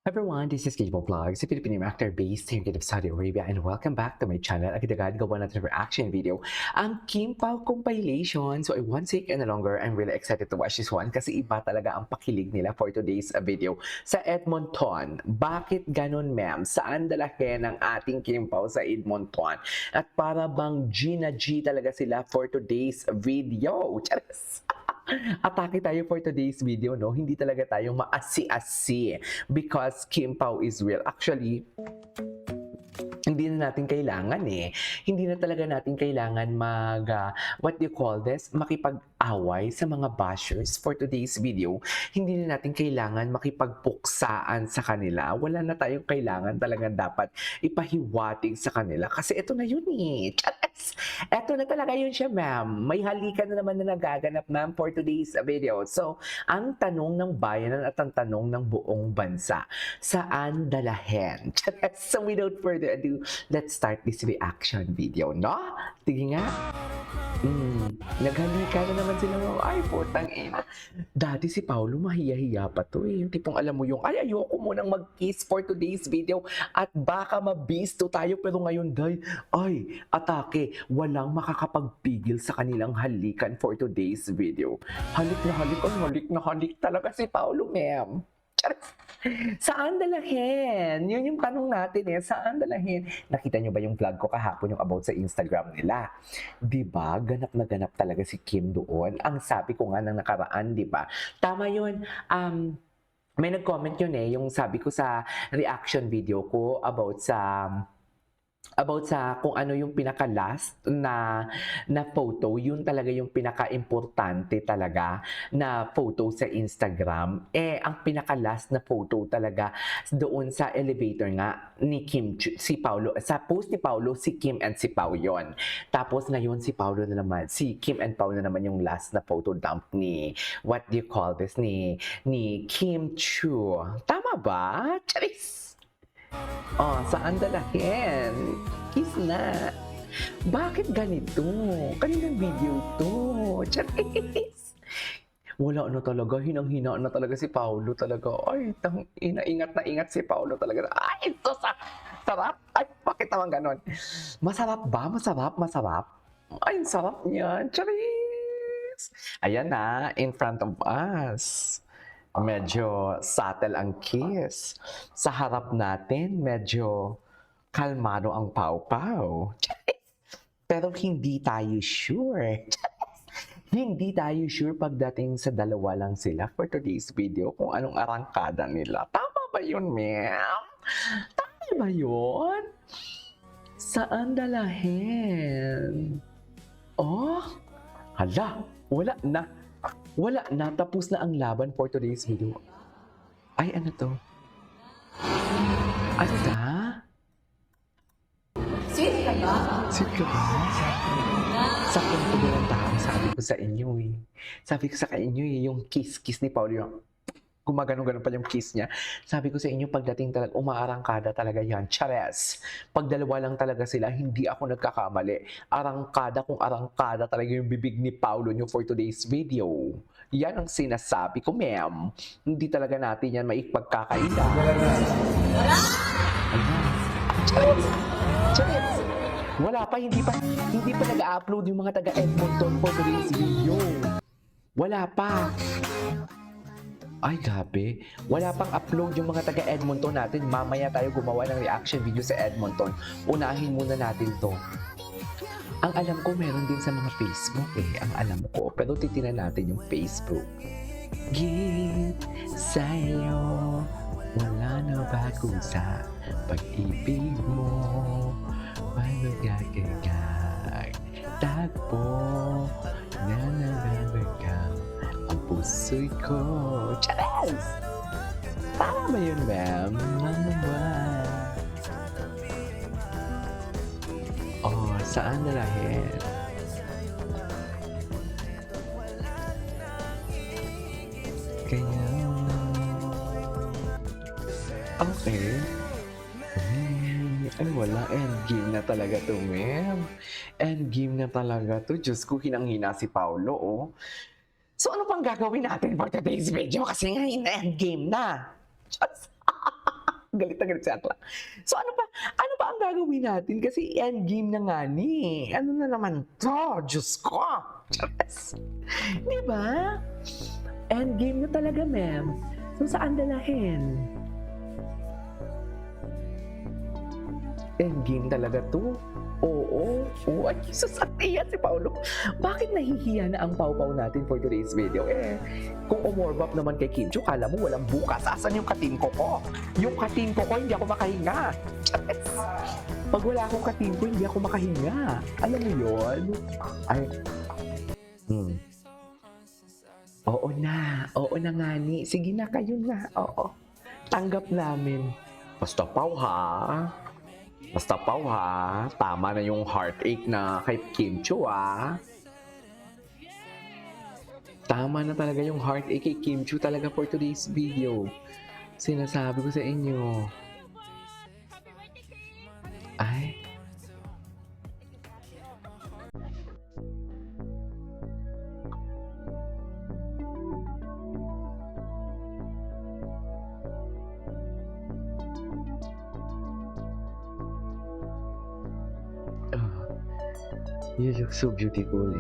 Everyone, this is Gizmo Vlogs, a Filipino actor based here in Saudi Arabia, and welcome back to my channel. Agad-agad gawa natin ng reaction video ang Kim Pao compilation. So I won't take any longer. I'm really excited to watch this one kasi iba talaga ang pakilig nila for today's video. Sa Edmonton, bakit ganon ma'am? Saan dalahin ang ating Kim Pao sa Edmonton? At para bang G na G talaga sila for today's video? Charis! Atake tayo for today's video, no? Hindi talaga tayo maasi-asi because Kim Pao is real. Actually, hindi na natin kailangan Hindi na talaga natin kailangan what do you call this? Makipag-away sa mga bashers for today's video. Hindi na natin kailangan makipagpuksaan sa kanila. Wala na tayong kailangan talaga dapat ipahiwatig sa kanila. Kasi ito na yun Charas! Ito na talaga yun siya, ma'am. May halikan na naman na nagaganap, ma'am, for today's video. So, ang tanong ng bayanan at ang tanong ng buong bansa, saan dalahin? Charas! So, without further ado, let's start this reaction video, no? Sige nga. Naghalika na naman sila. Ay, putang ina. Dati si Paolo mahiya-hiya pa to Yung tipong alam mo yung, ay, ayoko munang mag-kiss for today's video at baka mabisto tayo. Pero ngayon, ay, atake. Walang makakapagpigil sa kanilang halikan for today's video. Halik na halik. Ay, halik na halik talaga si Paolo, ma'am. Saan dalahin? Yun yung tanong natin Saan dalahin? Nakita nyo ba yung vlog ko kahapon yung about sa Instagram nila? Diba? Ganap na ganap talaga si Kim doon. Ang sabi ko nga ng nakaraan, diba? Tama yun. May nag-comment yun yung sabi ko sa reaction video ko about sa kung ano yung pinaka-last na photo, yun talaga yung pinaka-importante talaga na photo sa Instagram. Ang pinaka-last na photo talaga doon sa elevator nga ni Kim, si Paolo, sa post ni Paolo, si Kim and si Pao yun. Tapos ngayon si Paolo na naman, si Kim and Pao na naman yung last na photo dump ni, what do you call this, ni Kim Chu. Tama ba? Charis! Saan dalahin? Kiss na. Bakit ganito? Kaninang video to? Charis! Wala na talaga. Hinang-hina na talaga si Paolo talaga. Ay, ingat na ingat si Paolo talaga. Ay, ito sarap. Ay, bakit naman ganon? Masarap ba? Masarap? Ay, sarap niyan. Charis! Ayan na, in front of us. Medyo subtle ang kiss. Sa harap natin, medyo kalmado ang pau-pau. Pero hindi tayo sure. Hindi tayo sure pagdating sa dalawa lang sila for today's video kung anong arangkada nila. Tama ba yun, ma'am? Tama ba yun? Saan dalahin? Hala, wala na, tapos na ang laban for today's video. Ay, ano to? Ano na? Sweet ka ba? Sweet ka ba? Saktong tuloy ang tao, sabi ko sa inyo Sabi ko sa inyo yung kiss ni Paolo, yung gumagano-gano pa yung kiss niya. Sabi ko sa inyo, pagdating talaga, umaarangkada talaga yan. Chares! Pag dalawa lang talaga sila, hindi ako nagkakamali. Arangkada kung arangkada talaga yung bibig ni Paolo nyo for today's video. Yan ang sinasabi ko, ma'am. Hindi talaga natin yan maipagkakaila. Ayan. Chares! Wala pa, hindi pa nag-upload yung mga taga Edmonton for today's video. Wala pa. Ay, gabi. Wala pang upload yung mga taga Edmonton natin. Mamaya tayo gumawa ng reaction video sa Edmonton. Unahin muna natin to. Ang alam ko, meron din sa mga Facebook Ang alam ko. Pero titinan natin yung Facebook. Give sa'yo, wala na bago sa pag-ibig mo. Manugagagag, tagpo, nananabagang ang puso'y ko. Charas! Tama ba yun, ma'am? Ano ba? Saan dalahin? Kaya... Okay. Ay, wala. Endgame na talaga to, ma'am. Endgame na talaga to. Diyos ko, hinang-hina si Paolo, So, ano pang gagawin natin for today's video? Kasi nga, in-endgame na. Just... Galit na galit si akla. So ano pa ang gagawin natin kasi endgame na nga ni. Ano na naman 'to, Diyos ko. Chares. 'Di ba? Endgame na talaga, ma'am. So saan dalahin? Endgame talaga 'to. Oo. Ay, Jesus, iya si Paolo. Bakit nahihiya na ang pawpaw natin for today's video? Kung umorb up naman kay Kim Chiu, kala mo walang bukas. Asan yung katingko ko? Yung katingko ko, hindi ako makahinga. Chares. Pag wala akong katingko, hindi ako makahinga. Alam mo yun? Ay. Oo na nga ni. Sige na, kayo na. Oo. Tanggap namin. Basta Paw ha. Tama na yung heartache na kay Kim Chiu ha. Tama na talaga yung heartache kay Kim Chiu talaga for today's video. Sinasabi ko sa inyo. Ay. You look so beautiful.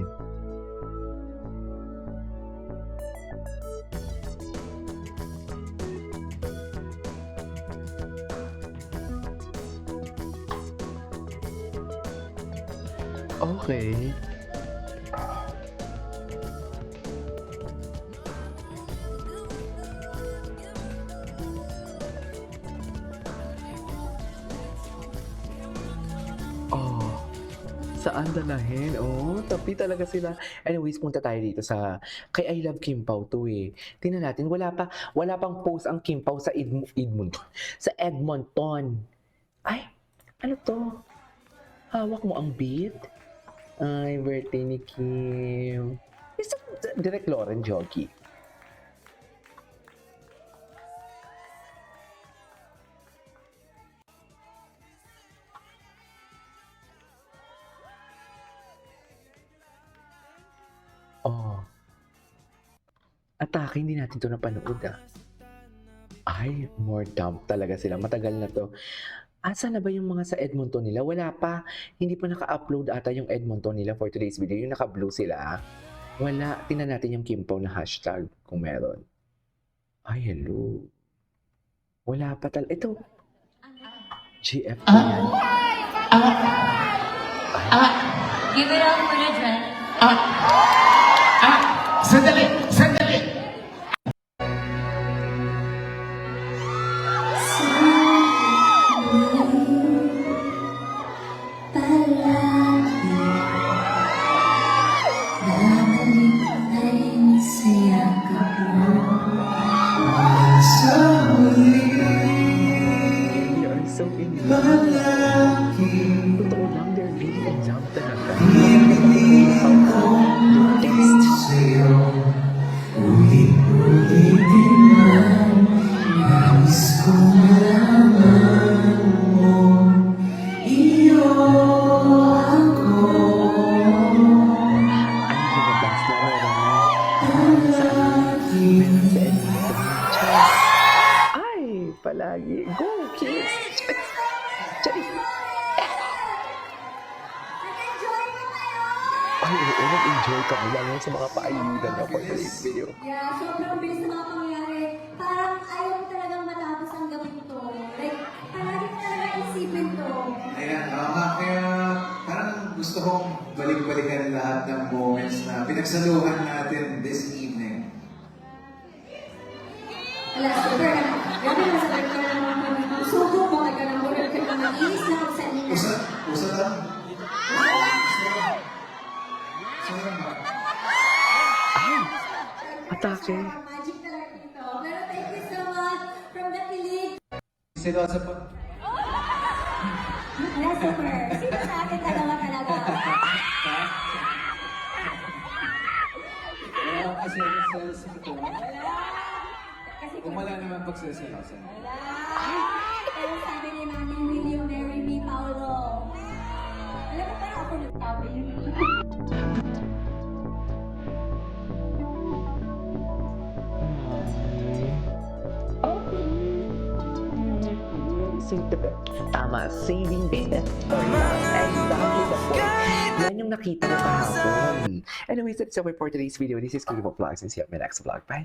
Okay. Saan dalahin? Tapi talaga sila. Anyways, punta tayo dito sa kay I Love Kim Pao to eh. Tingnan natin, wala pang post ang Kim Pao sa Edmonton. Ay, ano to? Hawak mo ang beat? Ay, birthday ni Kim. Is that Direk Lauren Jogi? Atake, hindi natin to napanood Ay, more dump talaga sila. Matagal na to. Asa na ba yung mga sa Edmonton nila? Wala pa. Hindi pa naka-upload ata yung Edmonton nila for today's video. Yung naka-blue sila. Wala. Tingnan natin yung Kim Pao na hashtag kung meron. Ay, hello. Wala pa talaga. Ito. GF pa yan. Give it up for the dread. Sandali! They are so in love. Totoo lang, they're really in love talaga. The best. Ang lumabas na meron na sa Edmonton. Ay, palagi. Go, kids! Charis! Ay, oo, nag-enjoy kami lang yun sa mga paayudan niya for today's video. Yeah, sobrang bilis na mga pangyayari. Parang ayaw ko talagang matapos ang gawin to. Like, palagi ko talaga isipin to. Ayan, kaya parang gusto kong balik-balikan lahat ng moments na pinagsaluhan natin this evening. Ala, super na. Grabe na sa ka na mga kami. Sugo mo ka ng bulan ka na mag-iis na ako sa inyo. Usa lang. Atake. Magic talaga dito. Pero thank you so much from the kilig. Seryoso po. Ala, super. Sino sa akin dalawa talaga? Wala kasi sa ito. Kasi Kung wala naman pagsasayasan. pero sabi ni Manny, will you marry me, Paolo? Alam mo, parang ako nagsabi yun. Tama, saving din. Exactly the point. Yan yung nakita ko kahapon. Anyways, that's all for today's video. This is Kuya Vlogs and see you on my next vlog. Bye!